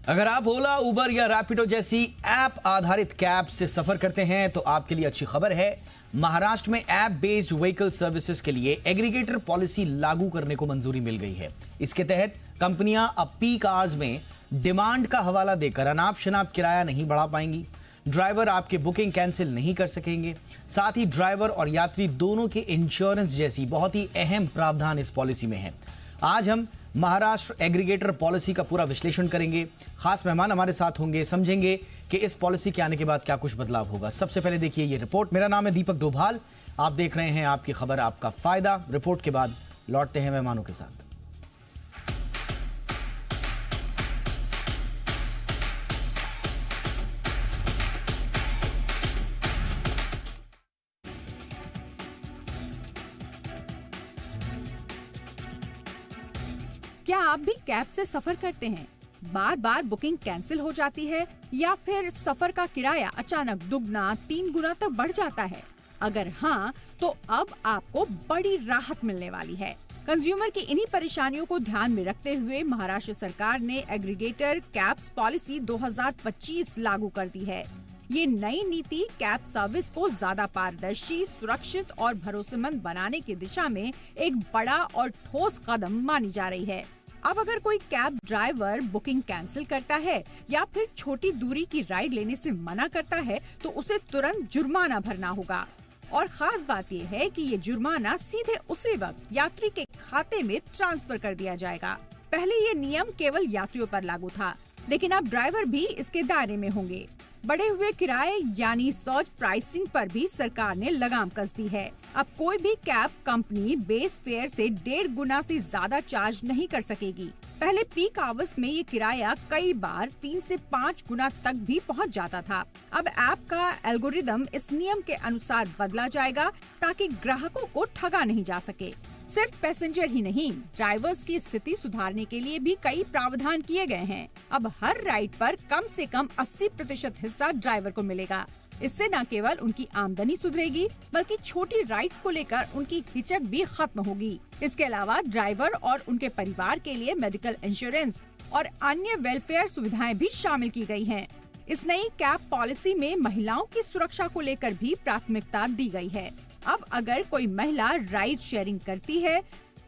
अगर आप ओला, उबर या रैपिडो जैसी ऐप आधारित कैब से सफर करते हैं तो आपके लिए अच्छी खबर है। महाराष्ट्र में ऐप बेस्ड व्हीकल सर्विसेज के लिए एग्रीगेटर पॉलिसी लागू करने को मंजूरी मिल गई है। इसके तहत कंपनियां अब पीक आवर्स में डिमांड का हवाला देकर अनाप शनाप किराया नहीं बढ़ा पाएंगी। ड्राइवर आपके बुकिंग कैंसिल नहीं कर सकेंगे। साथ ही ड्राइवर और यात्री दोनों के इंश्योरेंस जैसी बहुत ही अहम प्रावधान इस पॉलिसी में है। आज हम महाराष्ट्र एग्रीगेटर पॉलिसी का पूरा विश्लेषण करेंगे। खास मेहमान हमारे साथ होंगे, समझेंगे कि इस पॉलिसी के आने के बाद क्या कुछ बदलाव होगा। सबसे पहले देखिए ये रिपोर्ट। मेरा नाम है दीपक डोभाल, आप देख रहे हैं आपकी खबर आपका फायदा। रिपोर्ट के बाद लौटते हैं मेहमानों के साथ। क्या आप भी कैब से सफर करते हैं? बार बार बुकिंग कैंसिल हो जाती है या फिर सफर का किराया अचानक दुगना 3 गुना तक बढ़ जाता है? अगर हाँ, तो अब आपको बड़ी राहत मिलने वाली है। कंज्यूमर की इन्हीं परेशानियों को ध्यान में रखते हुए महाराष्ट्र सरकार ने एग्रीगेटर कैब्स पॉलिसी 2025 लागू कर दी है। ये नई नीति कैब सर्विस को ज्यादा पारदर्शी, सुरक्षित और भरोसेमंद बनाने की दिशा में एक बड़ा और ठोस कदम मानी जा रही है। अब अगर कोई कैब ड्राइवर बुकिंग कैंसिल करता है या फिर छोटी दूरी की राइड लेने से मना करता है तो उसे तुरंत जुर्माना भरना होगा। और खास बात यह है कि ये जुर्माना सीधे उसी वक्त यात्री के खाते में ट्रांसफर कर दिया जाएगा। पहले ये नियम केवल यात्रियों पर लागू था, लेकिन अब ड्राइवर भी इसके दायरे में होंगे। बढ़े हुए किराए यानी सर्ज प्राइसिंग पर भी सरकार ने लगाम कस दी है। अब कोई भी कैब कंपनी बेस फेयर से 1.5 गुना से ज्यादा चार्ज नहीं कर सकेगी। पहले पीक आवर्स में ये किराया कई बार 3 से 5 गुना तक भी पहुंच जाता था। अब ऐप का एल्गोरिदम इस नियम के अनुसार बदला जाएगा ताकि ग्राहकों को ठगा नहीं जा सके। सिर्फ पैसेंजर ही नहीं, ड्राइवर्स की स्थिति सुधारने के लिए भी कई प्रावधान किए गए हैं। अब हर राइड पर कम से कम 80% हिस्सा ड्राइवर को मिलेगा। इससे न केवल उनकी आमदनी सुधरेगी, बल्कि छोटी राइड्स को लेकर उनकी हिचक भी खत्म होगी। इसके अलावा ड्राइवर और उनके परिवार के लिए मेडिकल इंश्योरेंस और अन्य वेलफेयर सुविधाएं भी शामिल की गई हैं। इस नई कैब पॉलिसी में महिलाओं की सुरक्षा को लेकर भी प्राथमिकता दी गई है। अब अगर कोई महिला राइड शेयरिंग करती है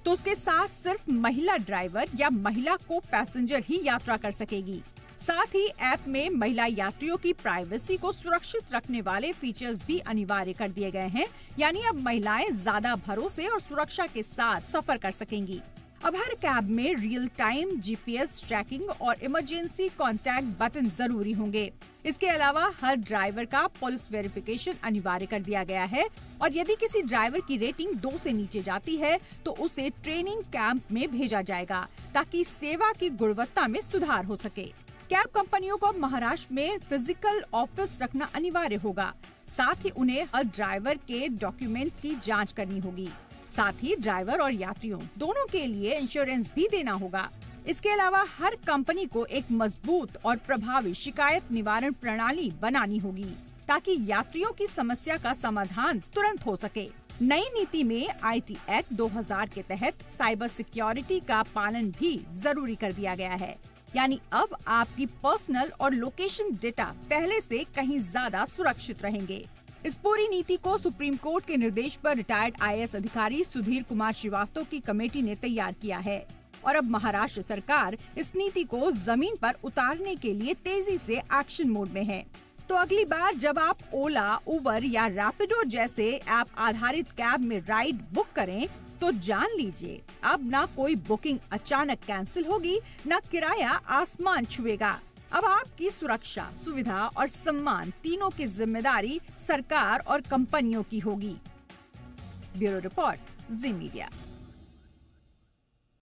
तो उसके साथ सिर्फ महिला ड्राइवर या महिला को पैसेंजर ही यात्रा कर सकेगी। साथ ही ऐप में महिला यात्रियों की प्राइवेसी को सुरक्षित रखने वाले फीचर्स भी अनिवार्य कर दिए गए हैं, यानी अब महिलाएं ज्यादा भरोसे और सुरक्षा के साथ सफर कर सकेंगी। अब हर कैब में रियल टाइम जीपीएस ट्रैकिंग और इमरजेंसी कॉन्टैक्ट बटन जरूरी होंगे। इसके अलावा हर ड्राइवर का पुलिस वेरिफिकेशन अनिवार्य कर दिया गया है और यदि किसी ड्राइवर की रेटिंग 2 से नीचे जाती है तो उसे ट्रेनिंग कैंप में भेजा जाएगा ताकि सेवा की गुणवत्ता में सुधार हो सके। कैब कंपनियों को महाराष्ट्र में फिजिकल ऑफिस रखना अनिवार्य होगा। साथ ही उन्हें हर ड्राइवर के डॉक्यूमेंट्स की जांच करनी होगी। साथ ही ड्राइवर और यात्रियों दोनों के लिए इंश्योरेंस भी देना होगा। इसके अलावा हर कंपनी को एक मजबूत और प्रभावी शिकायत निवारण प्रणाली बनानी होगी ताकि यात्रियों की समस्या का समाधान तुरंत हो सके। नई नीति में आईटी एक्ट 2000 के तहत साइबर सिक्योरिटी का पालन भी जरूरी कर दिया गया है, यानी अब आपकी पर्सनल और लोकेशन डेटा पहले से कहीं ज्यादा सुरक्षित रहेंगे। इस पूरी नीति को सुप्रीम कोर्ट के निर्देश पर रिटायर्ड आईएएस अधिकारी सुधीर कुमार श्रीवास्तव की कमेटी ने तैयार किया है और अब महाराष्ट्र सरकार इस नीति को जमीन पर उतारने के लिए तेजी से एक्शन मोड में है। तो अगली बार जब आप ओला, उबर या रैपिडो जैसे ऐप आधारित कैब में राइड बुक करें तो जान लीजिए अब ना कोई बुकिंग अचानक कैंसिल होगी, ना किराया आसमान छुएगा। अब आपकी सुरक्षा, सुविधा और सम्मान तीनों की जिम्मेदारी सरकार और कंपनियों की होगी। ब्यूरो रिपोर्ट, जी मीडिया।